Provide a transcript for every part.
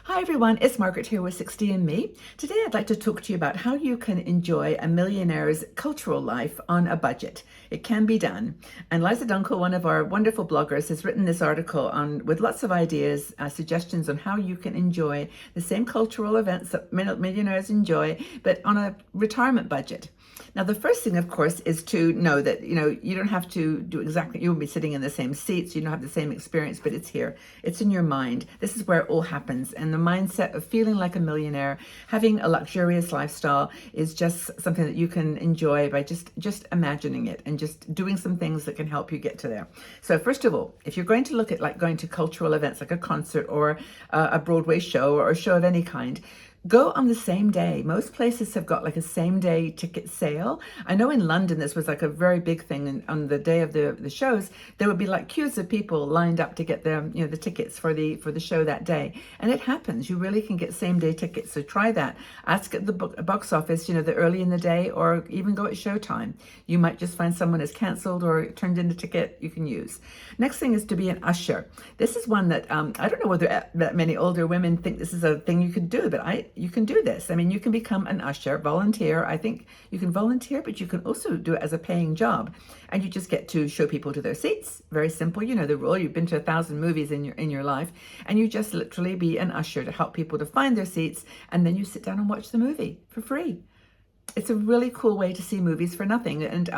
Hi everyone, it's Margaret here with 60 and Me. Today I'd like to talk to you about how you can enjoy a millionaire's cultural life on a budget. It can be done. And Liza Dunkel, one of our wonderful bloggers, has written this article on with lots of ideas, suggestions on how you can enjoy the same cultural events that millionaires enjoy, but on a retirement budget. Now, the first thing, of course, is to know that, you don't have to do exactly, you won't be sitting in the same seats, you don't have the same experience, but it's here. It's in your mind. This is where it all happens. And the mindset of feeling like a millionaire, having a luxurious lifestyle is just something that you can enjoy by just imagining it and just doing some things that can help you get to there. So first of all, if you're going to look at like going to cultural events like a concert or a Broadway show or a show of any kind, go on the same day. Most places have got like a same day ticket sale. I know in London this was like a very big thing, and on the day of the shows there would be like queues of people lined up to get the tickets for the show that day. And it happens. You really can get same day tickets. So try that. Ask at the box office, the early in the day, or even go at showtime. You might just find someone has cancelled or turned in a ticket you can use. Next thing is to be an usher. This is one that I don't know whether that many older women think this is a thing you could do, but you can do this. I mean, you can become an usher, volunteer. I think you can volunteer, but you can also do it as a paying job. And you just get to show people to their seats. Very simple. You know the rule. You've been to 1,000 movies in your life, and you just literally be an usher to help people to find their seats, and then you sit down and watch the movie for free. It's a really cool way to see movies for nothing. And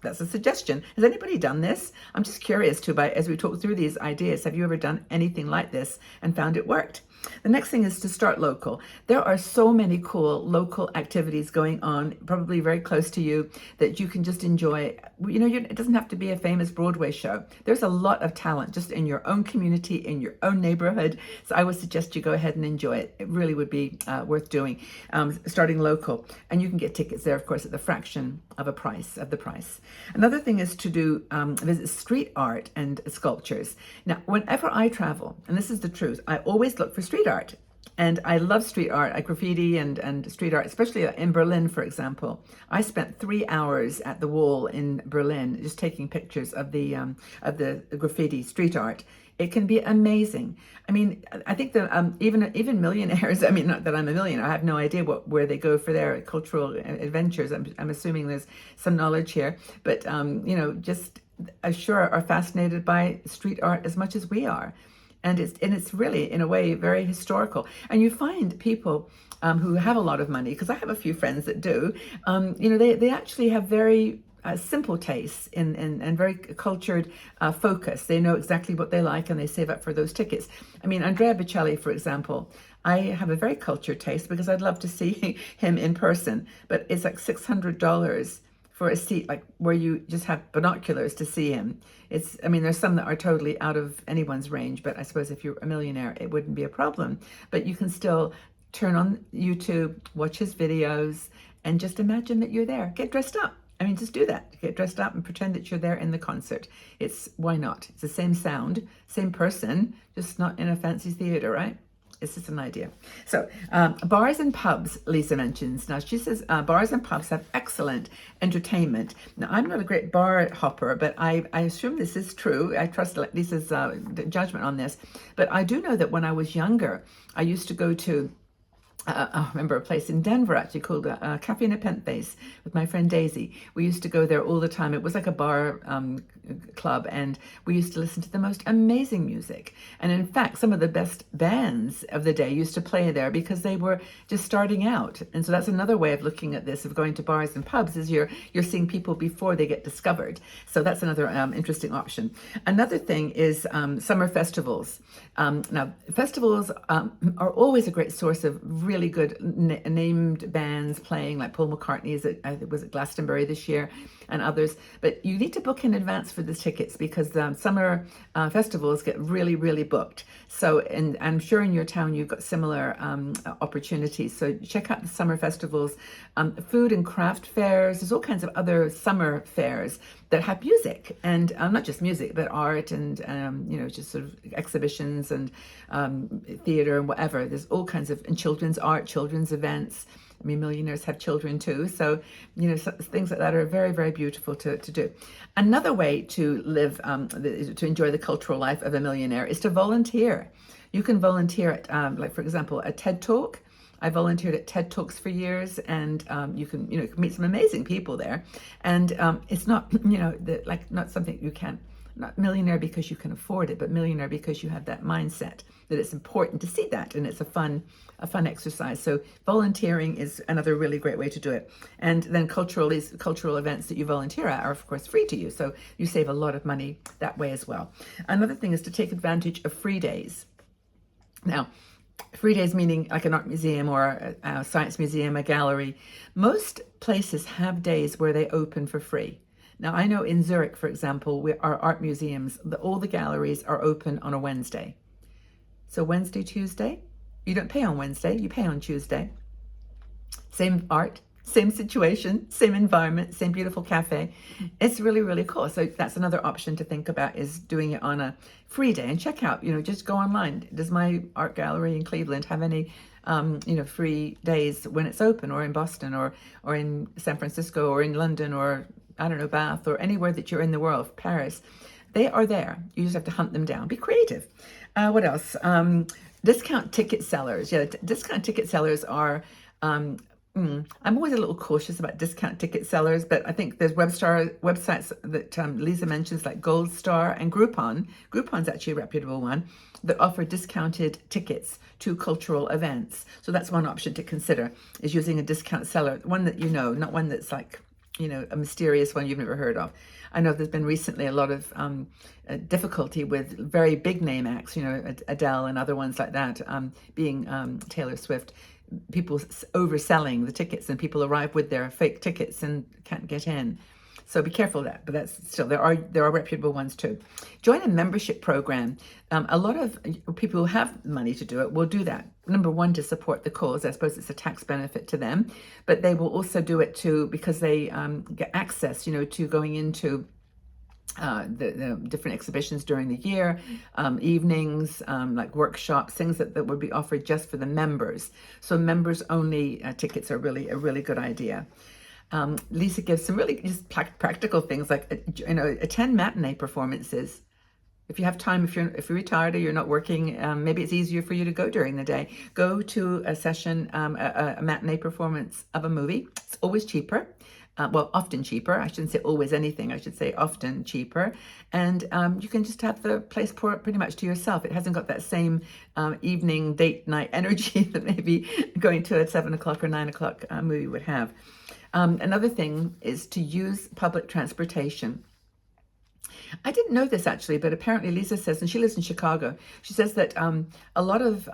that's a suggestion. Has anybody done this? I'm just curious too, as we talk through these ideas, have you ever done anything like this and found it worked? The next thing is to start local. There are so many cool local activities going on, probably very close to you, that you can just enjoy. It doesn't have to be a famous Broadway show. There's a lot of talent just in your own community, in your own neighborhood. So I would suggest you go ahead and enjoy it. It really would be worth doing, starting local. And you can get tickets there, of course, at the fraction of the price. Another thing is to do visit street art and sculptures. Now, whenever I travel, and this is the truth, I always look for street art. And I love street art, like graffiti and street art, especially in Berlin, for example. I spent 3 hours at the wall in Berlin just taking pictures of the graffiti street art. It can be amazing. I mean, I think that even millionaires, I mean, not that I'm a millionaire, I have no idea where they go for their cultural adventures. I'm assuming there's some knowledge here, but just sure are fascinated by street art as much as we are. And it's really, in a way, very historical. And you find people who have a lot of money, because I have a few friends that do, they actually have very simple tastes and very cultured focus. They know exactly what they like and they save up for those tickets. I mean, Andrea Bocelli, for example, I have a very cultured taste because I'd love to see him in person, but it's like $600 for a seat, like where you just have binoculars to see him. There's some that are totally out of anyone's range, but I suppose if you're a millionaire, it wouldn't be a problem. But you can still turn on YouTube, watch his videos, and just imagine that you're there. Get dressed up. Just do that. Get dressed up and pretend that you're there in the concert. Why not? It's the same sound, same person, just not in a fancy theater, right? It's just an idea. So bars and pubs, Lisa mentions. Now, she says bars and pubs have excellent entertainment. Now, I'm not a great bar hopper, but I assume this is true. I trust Lisa's judgment on this. But I do know that when I was younger, I used to go to I remember a place in Denver actually called Cafe Nepenthes with my friend Daisy. We used to go there all the time. It was like a bar club, and we used to listen to the most amazing music. And in fact, some of the best bands of the day used to play there because they were just starting out. And so that's another way of looking at this, of going to bars and pubs, is you're seeing people before they get discovered. So that's another interesting option. Another thing is summer festivals. Now, festivals are always a great source of really good named bands playing, like Paul McCartney was at Glastonbury this year, and others. But you need to book in advance for the tickets because summer festivals get really, really booked. So, and I'm sure in your town you've got similar opportunities. So check out the summer festivals, food and craft fairs. There's all kinds of other summer fairs that have music, and not just music, but art and just sort of exhibitions and theater and whatever. There's all kinds of, and children's art, children's events. I mean, millionaires have children too. So, things like that are very, very beautiful to do. Another way to live, to enjoy the cultural life of a millionaire is to volunteer. You can volunteer at, like, for example, a TED Talk. I volunteered at TED Talks for years, and you can meet some amazing people there. And it's not, not something you can, not millionaire because you can afford it, but millionaire because you have that mindset that it's important to see that, and it's a fun exercise. So volunteering is another really great way to do it. And then cultural events that you volunteer at are of course free to you, so you save a lot of money that way as well. Another thing is to take advantage of free days. Now, free days meaning like an art museum or a science museum, a gallery. Most places have days where they open for free. Now, I know in Zurich, for example, our art museums, all the galleries are open on a Wednesday. So Wednesday, Tuesday, you don't pay on Wednesday, you pay on Tuesday. Same art, same situation, same environment, same beautiful cafe. It's really, really cool. So that's another option to think about, is doing it on a free day. And check out, just go online. Does my art gallery in Cleveland have any free days when it's open, or in Boston, or in San Francisco, or in London, or I don't know, Bath, or anywhere that you're in the world, Paris? They are there. You just have to hunt them down. Be creative. What else? Discount ticket sellers. Yeah, discount ticket sellers are, I'm always a little cautious about discount ticket sellers, but I think there's websites that Liza mentions, like Gold Star and Groupon. Groupon's actually a reputable one that offer discounted tickets to cultural events. So that's one option to consider, is using a discount seller, one that not one that's like, a mysterious one you've never heard of. I know there's been recently a lot of difficulty with very big name acts, Adele and other ones like that, being Taylor Swift. People overselling the tickets, and people arrive with their fake tickets and can't get in. So be careful of that. But that's still, there are reputable ones too. Join a membership program. A lot of people who have money to do it will do that. Number one, to support the cause. I suppose it's a tax benefit to them, but they will also do it too because they get access, to going into the different exhibitions during the year, evenings, like workshops, things that would be offered just for the members. So members only tickets are really a really good idea. Lisa gives some really just practical things, like attend matinee performances. If you have time, if you're retired or you're not working, maybe it's easier for you to go during the day. Go to a session, a matinee performance of a movie. It's always cheaper. Often cheaper. I shouldn't say always anything. I should say often cheaper. And you can just have the place pretty much to yourself. It hasn't got that same evening date night energy that maybe going to a 7 o'clock or 9 o'clock movie would have. Another thing is to use public transportation. I didn't know this actually, but apparently Lisa says, and she lives in Chicago, she says that a lot of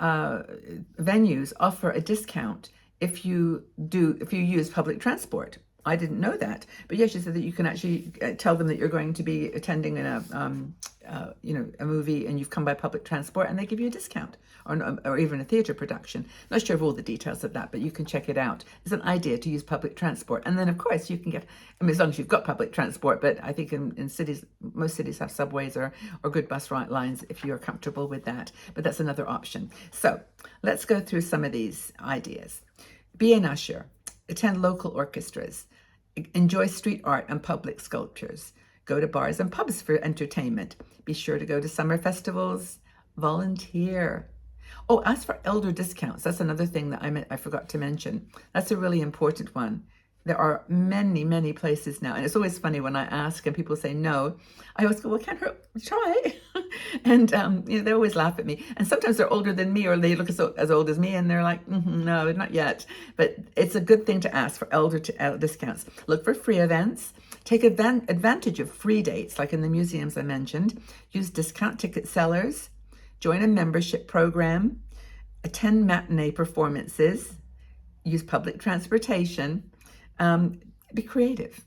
venues offer a discount if you use public transport. I didn't know that, but yeah, she said that you can actually tell them that you're going to be attending in a movie, and you've come by public transport, and they give you a discount, or even a theater production. Not sure of all the details of that, but you can check it out. It's an idea to use public transport, and then of course you can get, as long as you've got public transport. But I think in cities, most cities have subways or good bus lines if you're comfortable with that. But that's another option. So let's go through some of these ideas. Be an usher. Attend local orchestras. Enjoy street art and public sculptures. Go to bars and pubs for entertainment. Be sure to go to summer festivals. Volunteer. Oh, ask for elder discounts. That's another thing that I forgot to mention. That's a really important one. There are many, many places now. And it's always funny when I ask and people say no. I always go, well, can't hurt, try. And they always laugh at me. And sometimes they're older than me, or they look as old as me, and they're like, no, not yet. But it's a good thing to ask for elder discounts. Look for free events. Take advantage of free dates, like in the museums I mentioned. Use discount ticket sellers. Join a membership program. Attend matinee performances. Use public transportation. Be creative.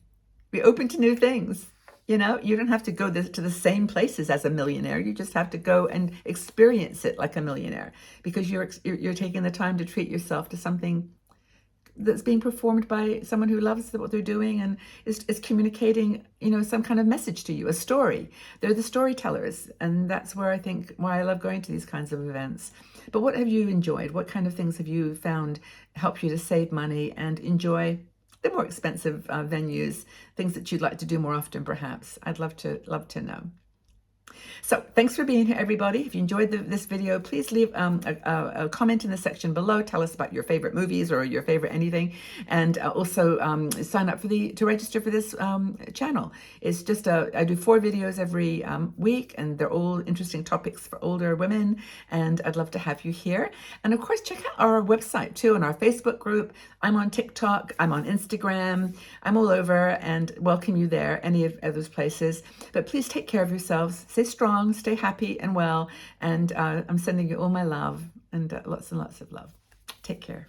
Be open to new things. You don't have to go to the same places as a millionaire. You just have to go and experience it like a millionaire, because you're taking the time to treat yourself to something that's being performed by someone who loves what they're doing and is communicating, some kind of message to you, a story. They're the storytellers, and that's where I think why I love going to these kinds of events. But what have you enjoyed? What kind of things have you found help you to save money and enjoy the more expensive venues, things that you'd like to do more often, perhaps? I'd love to know. So thanks for being here, everybody. If you enjoyed this video, please leave a comment in the section below. Tell us about your favorite movies or your favorite anything. And also sign up to register for this channel. It's just, I do 4 videos every week, and they're all interesting topics for older women. And I'd love to have you here. And of course, check out our website too, and our Facebook group. I'm on TikTok, I'm on Instagram, I'm all over, and welcome you there, any of those places. But please take care of yourselves. Stay strong, stay happy and well, and I'm sending you all my love and lots of love. Take care.